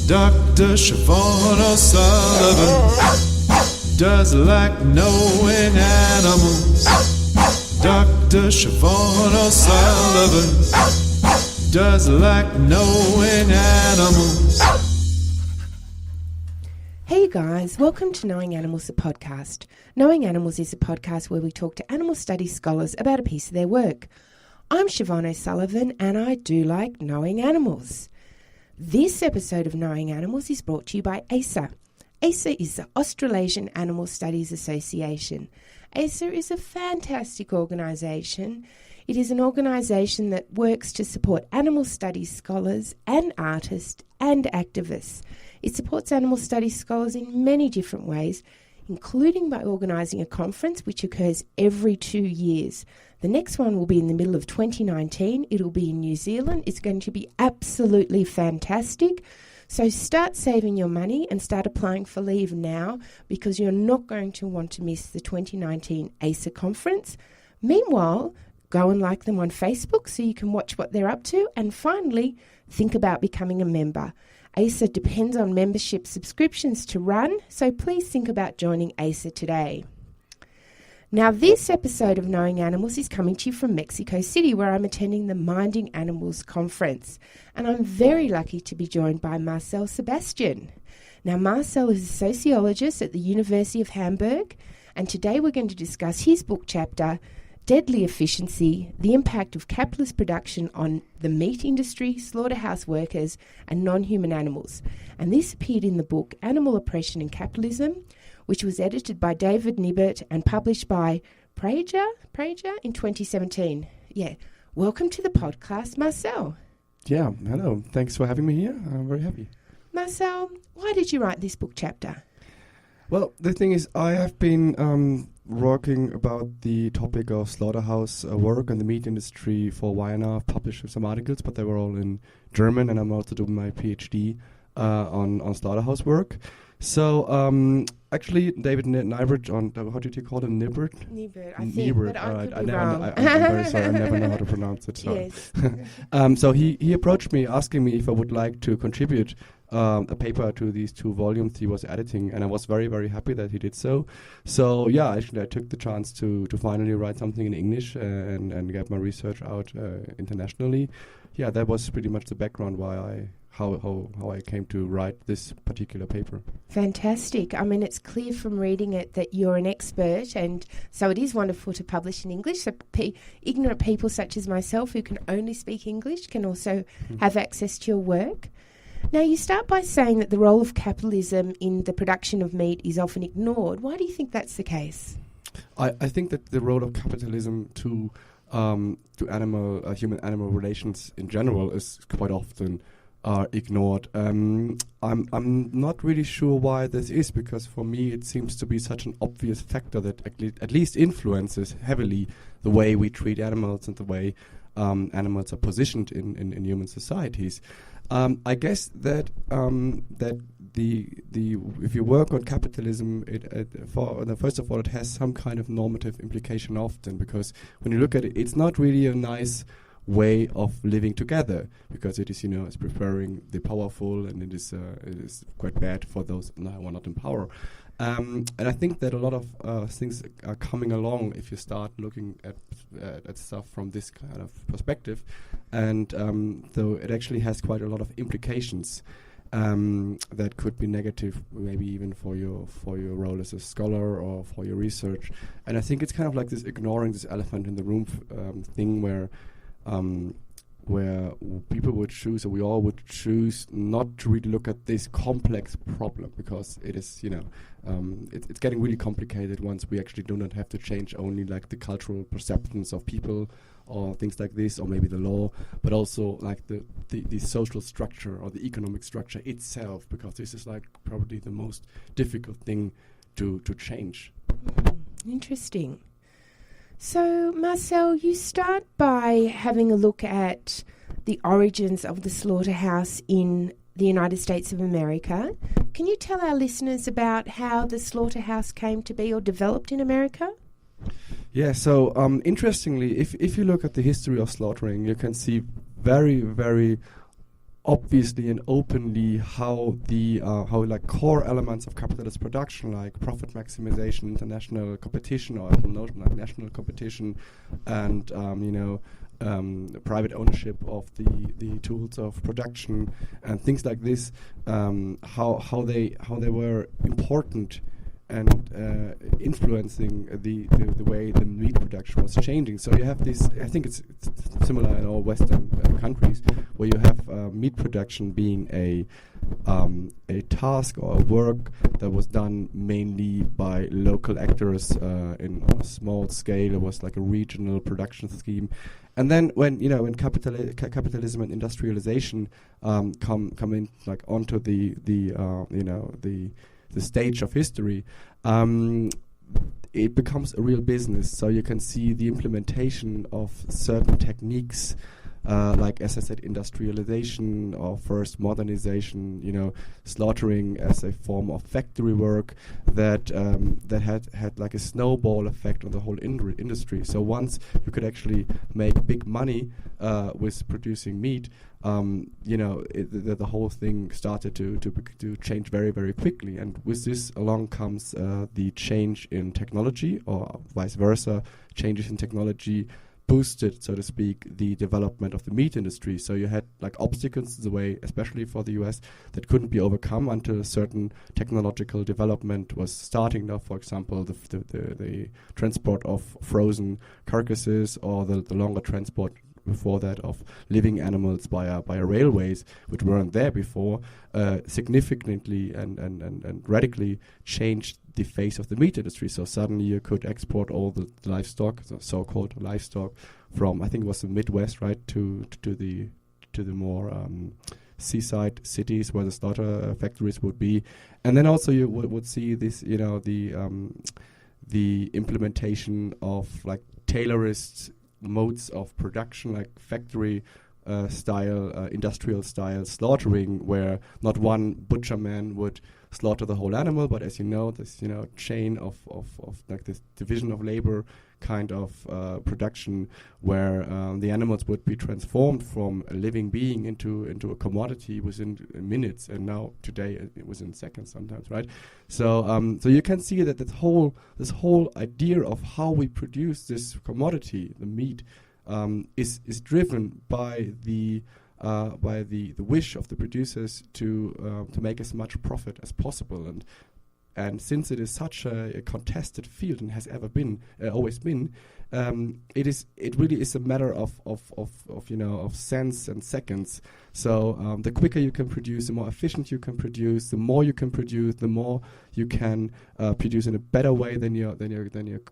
Dr. Siobhan O'Sullivan does like knowing animals. Dr. Siobhan O'Sullivan does like knowing animals. Hey guys, welcome to Knowing Animals, the podcast. Knowing Animals is a podcast where we talk to animal studies scholars about a piece of their work. I'm Siobhan O'Sullivan and I do like knowing animals. This episode of Knowing Animals is brought to you by ASA. ASA is the Australasian Animal Studies Association. ASA is a fantastic organisation. It is an organisation that works to support animal studies scholars and artists and activists. It supports animal studies scholars in many different ways, including by organising a conference which occurs every 2 years. The next one will be in the middle of 2019. It'll be in New Zealand. It's going to be absolutely fantastic. So start saving your money and start applying for leave now, because you're not going to want to miss the 2019 ASA conference. Meanwhile, go and like them on Facebook so you can watch what they're up to. And finally, think about becoming a member. ASA depends on membership subscriptions to run, so please think about joining ASA today. Now, this episode of Knowing Animals is coming to you from Mexico City, where I'm attending the Minding Animals conference. And I'm very lucky to be joined by Marcel Sebastian. Now, Marcel is a sociologist at the University of Hamburg, and today we're going to discuss his book chapter, Deadly Efficiency, the Impact of Capitalist Production on the Meat Industry, Slaughterhouse Workers, and Nonhuman Animals. And this appeared in the book Animal Oppression and Capitalism, which was edited by David Nibert and published by Praeger in 2017. Yeah, welcome to the podcast, Marcel. Yeah, hello. Thanks for having me here. I'm very happy. Marcel, why did you write this book chapter? Well, the thing is, I have been working about the topic of slaughterhouse work and the meat industry for a while now. I've published some articles, but they were all in German, and I'm also doing my PhD on slaughterhouse work. So, actually, David Nibert, how did you call him? Nibert? Nibert, I think, Nibert, but I could be I'm wrong. very sorry, I never know how to pronounce it. Sorry. Yes. So he approached me asking me if I would like to contribute a paper to these 2 volumes he was editing, and I was very, very happy that he did so. So, yeah, actually, I took the chance to finally write something in English and get my research out internationally. Yeah, that was pretty much the background how I came to write this particular paper. Fantastic. I mean, it's clear from reading it that you're an expert, and so it is wonderful to publish in English. So ignorant people such as myself who can only speak English can also have access to your work. Now, you start by saying that the role of capitalism in the production of meat is often ignored. Why do you think that's the case? I think that the role of capitalism to human-animal relations in general is quite often ignored. I'm not really sure why this is, because for me it seems to be such an obvious factor that at least influences heavily the way we treat animals and the way animals are positioned in human societies. I guess that if you work on capitalism, first of all, it has some kind of normative implication often, because when you look at it, it's not really a nice way of living together, because it is, it's preferring the powerful, and it is quite bad for those who are not in power. And I think that a lot of things are coming along if you start looking at stuff from this kind of perspective, and though it actually has quite a lot of implications that could be negative, maybe even for your role as a scholar or for your research. And I think it's kind of like this ignoring this elephant in the room thing where people would choose, or we all would choose, not to really look at this complex problem, because it is, it's getting really complicated once we actually do not have to change only like the cultural perceptions of people or things like this, or maybe the law, but also like the social structure or the economic structure itself, because this is like probably the most difficult thing to change. Interesting. So, Marcel, you start by having a look at the origins of the slaughterhouse in the United States of America. Can you tell our listeners about how the slaughterhouse came to be or developed in America? Yeah, so interestingly, if you look at the history of slaughtering, you can see very, very obviously and openly how like core elements of capitalist production, like profit maximization, international competition, or like national competition, and private ownership of the tools of production and things like this, how they were important and influencing the way the meat production was changing. So you have this, I think it's similar in all Western countries, where you have meat production being a task or a work that was done mainly by local actors in a small scale. It was like a regional production scheme. And then when capitalism and industrialization come in like onto the stage of history, it becomes a real business. So you can see the implementation of certain techniques, like, as I said, industrialization or first modernization, slaughtering as a form of factory work that had like a snowball effect on the whole industry. So once you could actually make big money with producing meat, the whole thing started to change very, very quickly. And with this along comes the change in technology, or vice versa, changes in technology boosted, so to speak, the development of the meat industry. So you had like obstacles in the way, especially for the US, that couldn't be overcome until a certain technological development was starting. Now, for example, the transport of frozen carcasses, or the longer transport before that of living animals via railways, which weren't there before, significantly and radically changed the face of the meat industry. So suddenly you could export all the livestock, the so-called livestock, from, I think it was the Midwest, right, to the more seaside cities where the slaughter factories would be. And then also you would see this, the implementation of like tailorist modes of production, like factory style, industrial style slaughtering, where not one butcher man would slaughter the whole animal, but as you know, this chain of like this division of labor kind of production, where the animals would be transformed from a living being into a commodity within minutes, and now today within seconds sometimes, right? So so you can see that this whole idea of how we produce this commodity, the meat, is driven by the wish of the producers to make as much profit as possible. And since it is such a contested field and has always been, it really is a matter of cents and seconds. So the quicker you can produce, the more efficient you can produce, the more you can produce, the more you can produce in a better way than your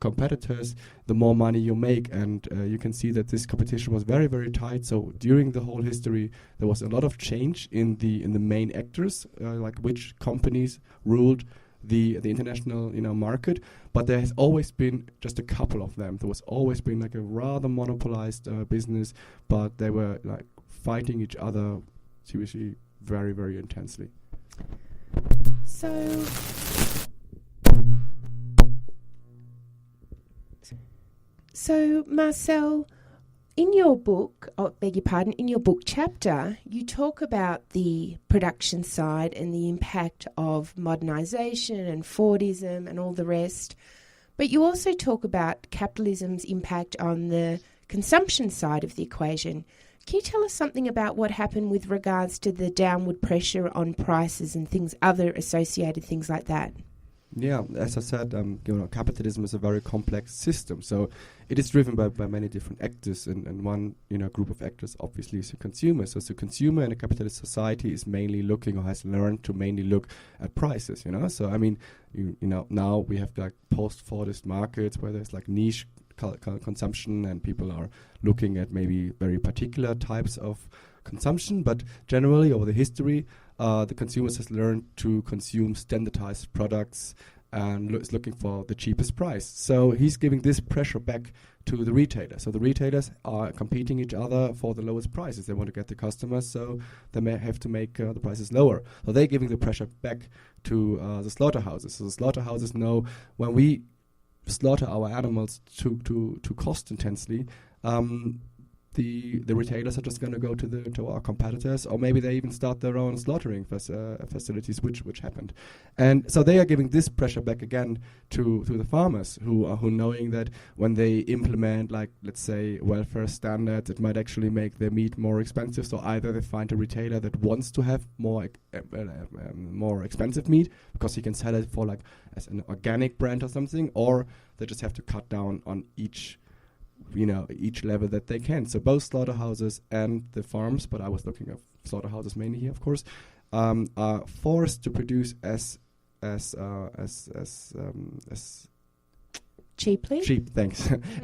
competitors, the more money you make. And you can see that this competition was very, very tight. So during the whole history, there was a lot of change in the main actors, like which companies ruled the international market, but there has always been just a couple of them. There was always been like a rather monopolized business, but they were like fighting each other seriously, very, very intensely. So Marcel, in your book, in your book chapter, you talk about the production side and the impact of modernisation and Fordism and all the rest. But you also talk about capitalism's impact on the consumption side of the equation. Can you tell us something about what happened with regards to the downward pressure on prices and other associated things like that? Yeah, as I said, capitalism is a very complex system. So it is driven by many different actors, and one group of actors obviously is the consumer. So the consumer in a capitalist society is mainly looking, or has learned to mainly look at prices. So I mean, now we have like post-Fordist markets where there's like niche consumption, and people are looking at maybe very particular types of consumption. But generally, over the history, the consumers has learned to consume standardized products and is looking for the cheapest price. So he's giving this pressure back to the retailers. So the retailers are competing each other for the lowest prices. They want to get the customers, so they may have to make the prices lower. So they're giving the pressure back to the slaughterhouses. So the slaughterhouses know when we slaughter our animals to cost intensely, the retailers are just going to go to our competitors, or maybe they even start their own slaughtering facilities, which happened. And so they are giving this pressure back again to the farmers who knowing that when they implement, like, let's say, welfare standards, it might actually make their meat more expensive. So either they find a retailer that wants to have more expensive meat because he can sell it for, like, as an organic brand or something, or they just have to cut down on each level that they can. So both slaughterhouses and the farms, but I was looking at slaughterhouses mainly here, of course, are forced to produce as cheaply.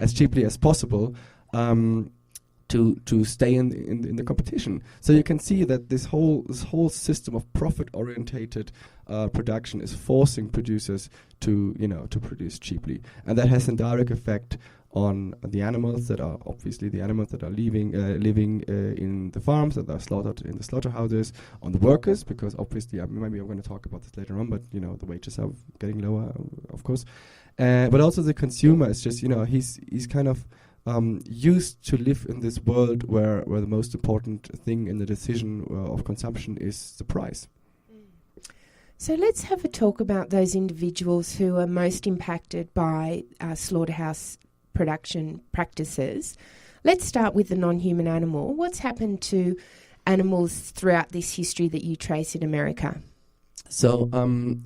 As cheaply as possible, to stay in the competition. So you can see that this whole system of profit-orientated production is forcing producers to produce cheaply, and that has a direct effect on the animals that are obviously the animals that are living in the farms, that are slaughtered in the slaughterhouses, on the workers, because obviously maybe I'm going to talk about this later on, but the wages are getting lower, of course, but also the consumer is just he's kind of used to live in this world where the most important thing in the decision of consumption is the price. So let's have a talk about those individuals who are most impacted by slaughterhouse production practices. Let's start with the non-human animal. What's happened to animals throughout this history that you trace in America? So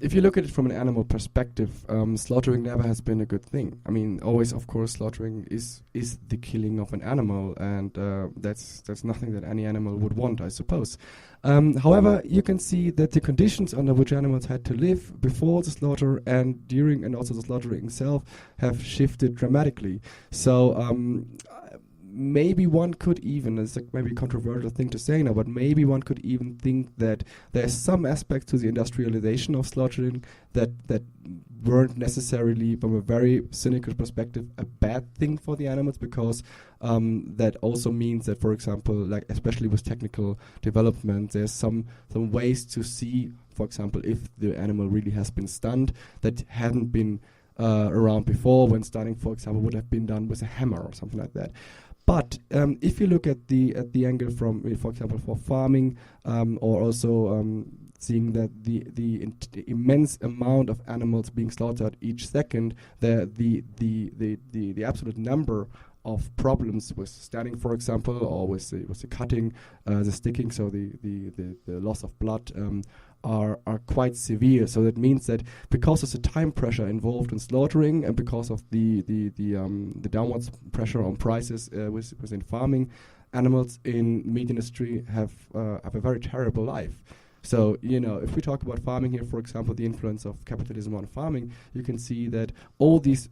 if you look at it from an animal perspective, slaughtering never has been a good thing. I mean, always, of course, slaughtering is the killing of an animal, and that's nothing that any animal would want, I suppose. However, you can see that the conditions under which animals had to live before the slaughter and during and also the slaughtering itself have shifted dramatically. So maybe one could even, it's like maybe a controversial thing to say now, but maybe one could even think that there's some aspects to the industrialization of slaughtering that weren't necessarily, from a very cynical perspective, a bad thing for the animals, because that also means that, for example, like especially with technical development, there's some ways to see, for example, if the animal really has been stunned that hadn't been around before, when stunning, for example, would have been done with a hammer or something like that. But if you look at the angle from, for example, for farming, or also seeing that the immense amount of animals being slaughtered each second, the absolute number of problems with stunning, for example, or with the cutting, the sticking, so the loss of blood, are quite severe. So that means that because of the time pressure involved in slaughtering, and because of the downwards pressure on prices within farming, animals in meat industry have a very terrible life. So, if we talk about farming here, for example, the influence of capitalism on farming, you can see that all these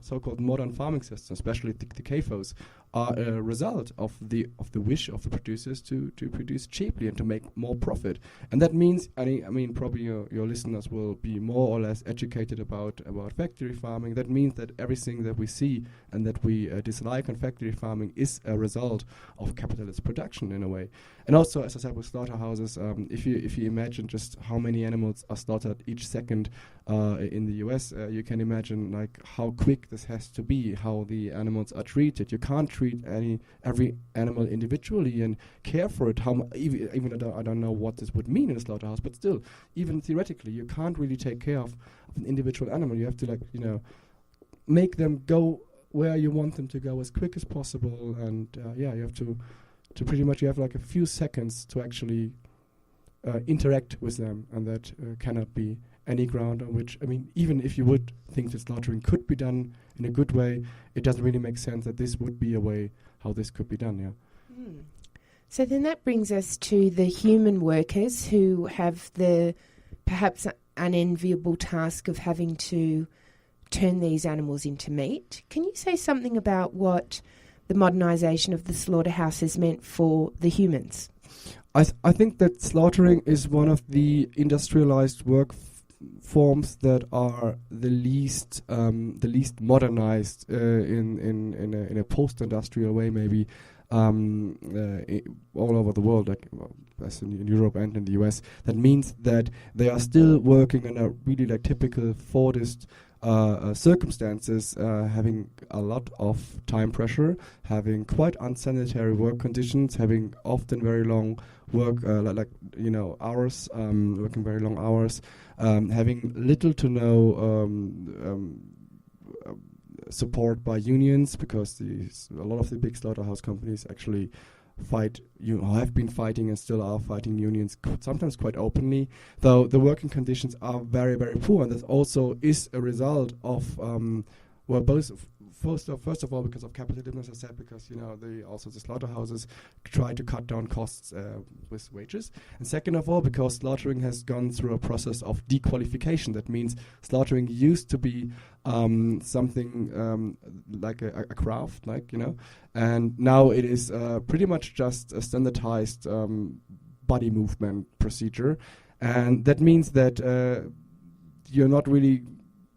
so-called modern farming systems, especially the CAFOs, are a result of the wish of the producers to produce cheaply and to make more profit. And that means, I mean, probably your listeners will be more or less educated about factory farming. That means that everything that we see and that we dislike on factory farming is a result of capitalist production in a way. And also, as I said, with slaughterhouses, if you imagine just how many animals are slaughtered each second in the US, you can imagine like how quick this has to be, how the animals are treated. You can't treat every animal individually and care for it. Even I don't know what this would mean in a slaughterhouse, but still, even theoretically, you can't really take care of an individual animal. You have to make them go where you want them to go as quick as possible, and you have to pretty much, you have like a few seconds to actually interact with them, and that cannot be any ground on which, I mean, even if you would think that slaughtering could be done in a good way, it doesn't really make sense that this would be a way how this could be done, yeah. So then that brings us to the human workers who have the perhaps unenviable task of having to turn these animals into meat. Can you say something about what the modernisation of the slaughterhouses meant for the humans? I think that slaughtering is one of the industrialized work forms that are the least modernized in a post-industrial way, maybe all over the world, like as in Europe and in the US. That means that they are still working in a really like typical Fordist circumstances, having a lot of time pressure, having quite unsanitary work conditions, having often very long work, hours, working very long hours, having little to no support by unions, because a lot of the big slaughterhouse companies actually have been fighting and still are fighting unions, sometimes quite openly, though the working conditions are very, very poor. And that also is a result of, first of all, because of capitalism, as I said, because the slaughterhouses try to cut down costs with wages, and second of all, because slaughtering has gone through a process of dequalification. That means slaughtering used to be something like a craft, and now it is pretty much just a standardized body movement procedure, and that means that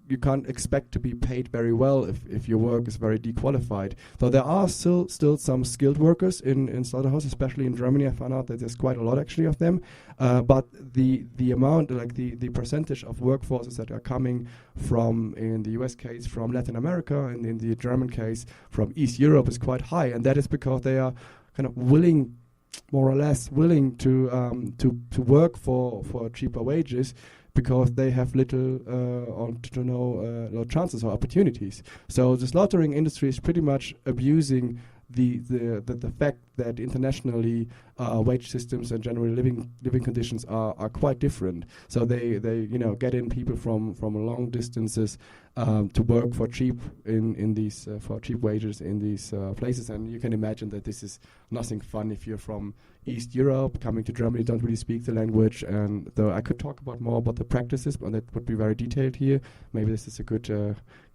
you can't expect to be paid very well if your work is very dequalified. Though there are still some skilled workers in slaughterhouse, especially in Germany. I found out that there's quite a lot actually of them. But the amount, the percentage of workforces that are coming from, in the US case, from Latin America, and in the German case, from East Europe is quite high. And that is because they are kind of more or less willing to work for cheaper wages, because they have little or no chances or opportunities. So the slaughtering industry is pretty much abusing the fact that internationally wage systems and generally living conditions are quite different. So they get in people from long distances to work for cheap in these for cheap wages in these places, and you can imagine that this is nothing fun if you're from East Europe coming to Germany, don't really speak the language. And though I could talk more about the practices, but that would be very detailed here. Maybe this is a good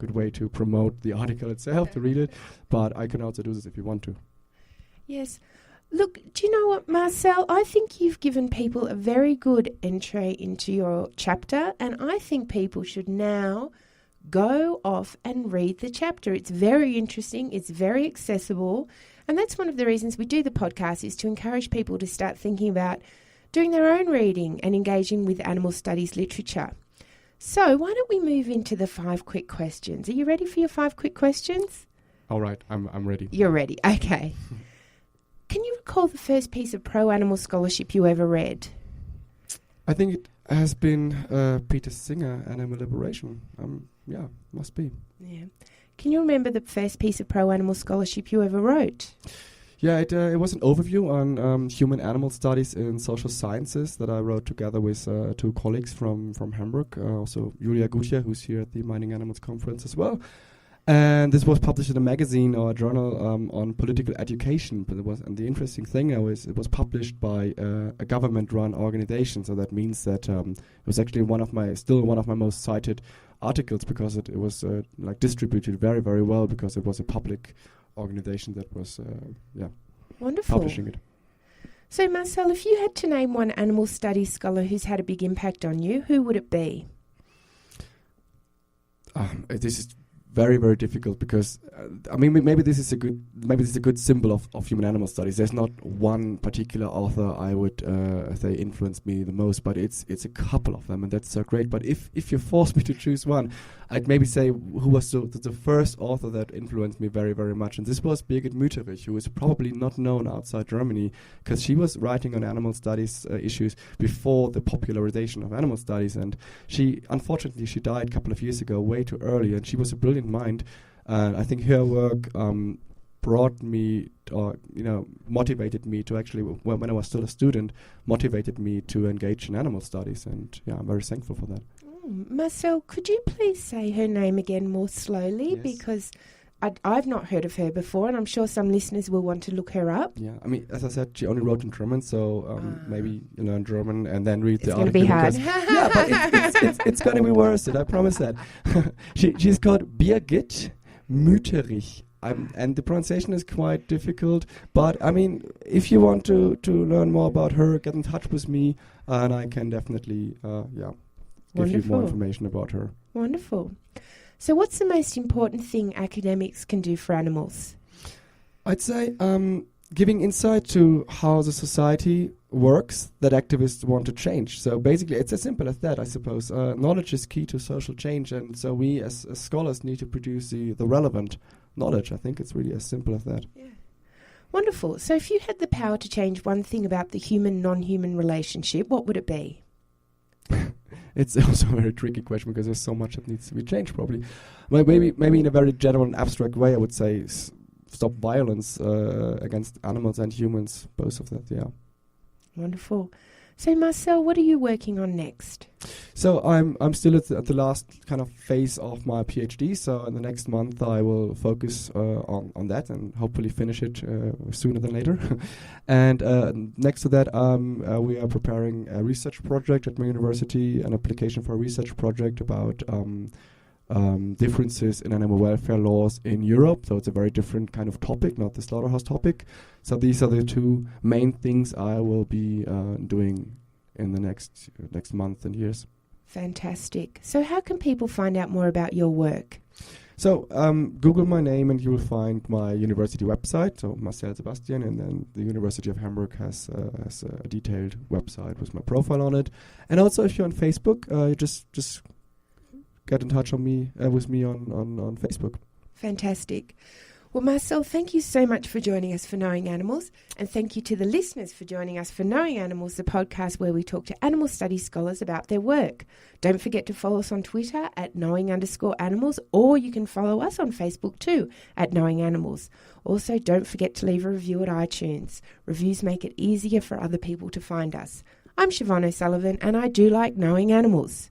way to promote the article itself, to read it, but I can also do this if you want to. Yes. Look, do you know what, Marcel? I think you've given people a very good entry into your chapter, and I think people should now go off and read the chapter. It's very interesting. It's very accessible. And that's one of the reasons we do the podcast, is to encourage people to start thinking about doing their own reading and engaging with animal studies literature. So why don't we move into the 5 quick questions? Are you ready for your 5 quick questions? All right, I'm ready. You're ready. Okay. Can you recall the first piece of pro-animal scholarship you ever read? I think it has been Peter Singer, Animal Liberation. Must be. Yeah. Can you remember the first piece of pro-animal scholarship you ever wrote? Yeah, it was an overview on human animal studies in social sciences that I wrote together with 2 colleagues from Hamburg, also Julia Gutja, who's here at the Mining Animals Conference as well. And this was published in a magazine or a journal on political education. But and the interesting thing it was published by a government-run organization. So that means that it was actually one of my most cited articles, because it was distributed very, very well, because it was a public organization that was wonderful publishing it. So Marcel, if you had to name one animal studies scholar who's had a big impact on you, who would it be? This is very, very difficult, because maybe this is a good symbol of human animal studies. There's not one particular author I would say influenced me the most, but it's a couple of them, and that's so great. But if you force me to choose one, I'd maybe say who was the first author that influenced me very, very much, and this was Birgit Mütterich, who is probably not known outside Germany, because she was writing on animal studies issues before the popularization of animal studies, and unfortunately she died a couple of years ago, way too early, and she was a brilliant mind. I think her work brought me, or motivated me to actually, when I was still a student, motivated me to engage in animal studies, and I'm very thankful for that. Marcel, could you please say her name again more slowly? Yes. Because I've not heard of her before, and I'm sure some listeners will want to look her up. Yeah, as I said, she only wrote in German, so maybe you learn German and then read the article. It's going to be hard. Yeah, but it's going to be worth it, I promise that. She's called Birgit Mütterich. And the pronunciation is quite difficult, but if you want to learn more about her, get in touch with me, and I can definitely give you more information about her. Wonderful. So what's the most important thing academics can do for animals? I'd say giving insight to how the society works that activists want to change. So basically, it's as simple as that, I suppose. Knowledge is key to social change, and so we as scholars need to produce the relevant knowledge. I think it's really as simple as that. Yeah. Wonderful. So if you had the power to change one thing about the human-non-human relationship, what would it be? It's also a very tricky question because there's so much that needs to be changed, probably. Well, maybe in a very general and abstract way, I would say stop violence against animals and humans, both of that, yeah. Wonderful. So, Marcel, what are you working on next? So I'm still at the last kind of phase of my PhD. So in the next month I will focus on that and hopefully finish it sooner than later. And next to that, we are preparing a research project at my university, an application for a research project about differences in animal welfare laws in Europe. So it's a very different kind of topic, not the slaughterhouse topic. So these are the two main things I will be doing in the next month and years. Fantastic. So how can people find out more about your work? So Google my name and you will find my university website, so Marcel Sebastian, and then the University of Hamburg has a detailed website with my profile on it. And also if you're on Facebook, just get in touch with me on Facebook. Fantastic. Well, Marcel, thank you so much for joining us for Knowing Animals, and thank you to the listeners for joining us for Knowing Animals, the podcast where we talk to animal studies scholars about their work. Don't forget to follow us on Twitter at @knowing_animals, or you can follow us on Facebook too at Knowing Animals. Also, don't forget to leave a review at iTunes. Reviews make it easier for other people to find us. I'm Siobhan O'Sullivan, and I do like knowing animals.